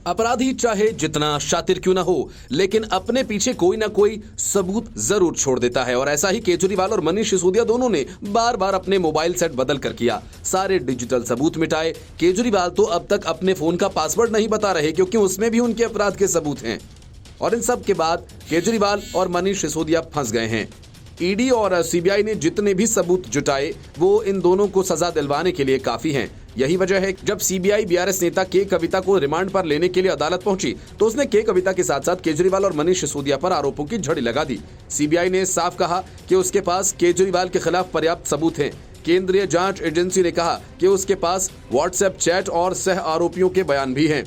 अपराधी चाहे जितना शातिर क्यों ना हो, लेकिन अपने पीछे कोई ना कोई सबूत जरूर छोड़ देता है। और ऐसा ही केजरीवाल और मनीष सिसोदिया दोनों ने बार बार अपने मोबाइल सेट बदल कर किया, सारे डिजिटल सबूत मिटाए। केजरीवाल तो अब तक अपने फोन का पासवर्ड नहीं बता रहे, क्योंकि उसमें भी उनके अपराध के सबूत हैं। और इन सब के बाद केजरीवाल और मनीष सिसोदिया फंस गए हैं। ईडी और सीबीआई ने जितने भी सबूत जुटाए वो इन दोनों को सजा दिलवाने के लिए काफी हैं। यही वजह है जब सीबीआई बीआरएस नेता के कविता को रिमांड पर लेने के लिए अदालत पहुंची तो उसने के कविता के साथ साथ केजरीवाल और मनीष सिसोदिया पर आरोपों की झड़ी लगा दी। सीबीआई ने साफ कहा कि उसके पास केजरीवाल के खिलाफ पर्याप्त सबूत हैं। केंद्रीय जांच एजेंसी ने कहा कि उसके पास व्हाट्सएप चैट और सह आरोपियों के बयान भी हैं।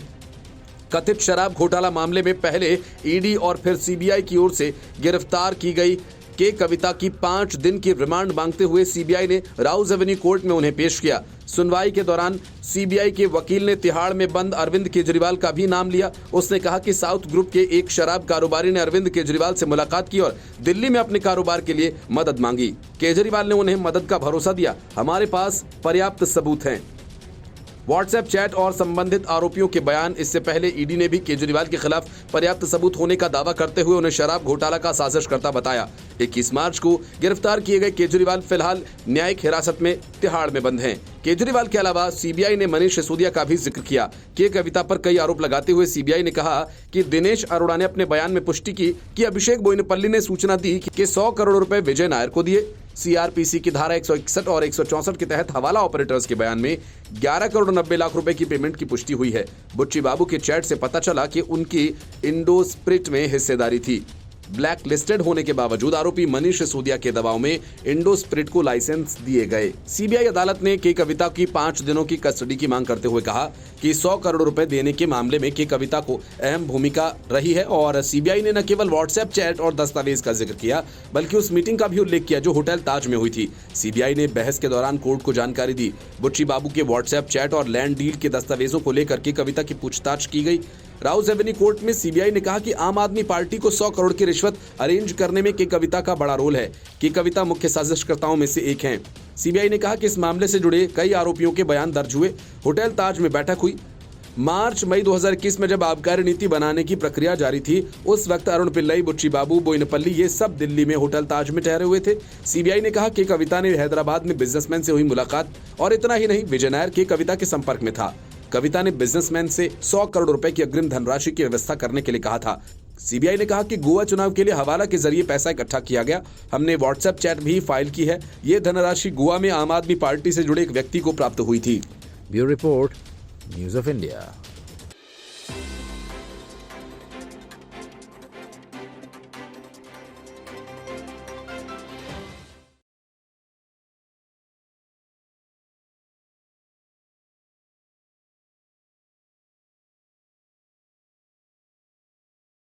कथित शराब घोटाला मामले में पहले ईडी और फिर सीबीआई की ओर से गिरफ्तार की गई के कविता की 5 दिन की रिमांड मांगते हुए सीबीआई ने राउज एवेन्यू कोर्ट में उन्हें पेश किया। सुनवाई के दौरान सीबीआई के वकील ने तिहाड़ में बंद अरविंद केजरीवाल का भी नाम लिया। उसने कहा कि साउथ ग्रुप के एक शराब कारोबारी ने अरविंद केजरीवाल से मुलाकात की और दिल्ली में अपने कारोबार के लिए मदद मांगी। केजरीवाल ने उन्हें मदद का भरोसा दिया। हमारे पास पर्याप्त सबूत हैं। व्हाट्सएप चैट और संबंधित आरोपियों के बयान। इससे पहले ईडी ने भी केजरीवाल के खिलाफ पर्याप्त सबूत होने का दावा करते हुए उन्हें शराब घोटाला का साजिशकर्ता बताया। 21 मार्च को गिरफ्तार किए गए केजरीवाल फिलहाल न्यायिक हिरासत में तिहाड़ में बंद हैं। केजरीवाल के अलावा सीबीआई ने मनीष सिसोदिया का भी जिक्र किया। के कविता पर कई आरोप लगाते हुए सीबीआई ने कहा कि दिनेश अरोड़ा ने अपने बयान में पुष्टि की कि अभिषेक बोयनपल्ली ने सूचना दी कि 100 करोड़ रुपए विजय नायर को दिए। सीआरपीसी की धारा 161 और 164 के तहत हवाला ऑपरेटर्स के बयान में 11 करोड़ 90 लाख रुपए की पेमेंट की पुष्टि हुई है। बुच्ची बाबू के चैट से पता चला कि उनकी इंडोस्प्रिट में हिस्सेदारी थी। ब्लैक लिस्टेड होने के बावजूद आरोपी मनीष सिसोदिया के दबाव में इंडोस्प्रिट को लाइसेंस दिए गए। सीबीआई अदालत ने के कविता की 5 दिनों की कस्टडी की मांग करते हुए कहा कि 100 करोड़ रुपए देने के मामले में के कविता को अहम भूमिका रही है। और सीबीआई ने न केवल व्हाट्सएप चैट और दस्तावेज का जिक्र किया, बल्कि उस मीटिंग का भी उल्लेख किया जो होटल ताज में हुई थी। सीबीआई ने बहस के दौरान कोर्ट को जानकारी दी। बुच्ची बाबू के व्हाट्सएप चैट और लैंड डील के दस्तावेजों को लेकर के कविता की पूछताछ की गई। राउज एवेन्यू कोर्ट में सीबीआई ने कहा कि आम आदमी पार्टी को 100 करोड़ की रिश्वत अरेंज करने में के कविता का बड़ा रोल है। के कविता मुख्य साजिशकर्ताओं में से एक हैं। सीबीआई ने कहा कि इस मामले से जुड़े कई आरोपियों के बयान दर्ज हुए। होटल ताज में बैठक हुई। मार्च मई 2021 में जब आबकारी नीति बनाने की प्रक्रिया जारी थी, उस वक्त अरुण पिल्लई, बुच्ची बाबू, बोयनपल्ली ये सब दिल्ली में होटल ताज में ठहरे हुए थे। सीबीआई ने कहा कि कविता ने हैदराबाद में बिजनेसमैन से हुई मुलाकात, और इतना ही नहीं, विजय नायर के कविता के संपर्क में था। कविता ने बिजनेसमैन से 100 करोड़ रुपए की अग्रिम धनराशि की व्यवस्था करने के लिए कहा था। सीबीआई ने कहा कि गोवा चुनाव के लिए हवाला के जरिए पैसा इकट्ठा किया गया। हमने व्हाट्सएप चैट भी फाइल की है। ये धनराशि गोवा में आम आदमी पार्टी से जुड़े एक व्यक्ति को प्राप्त हुई थी। Bureau report, news of India.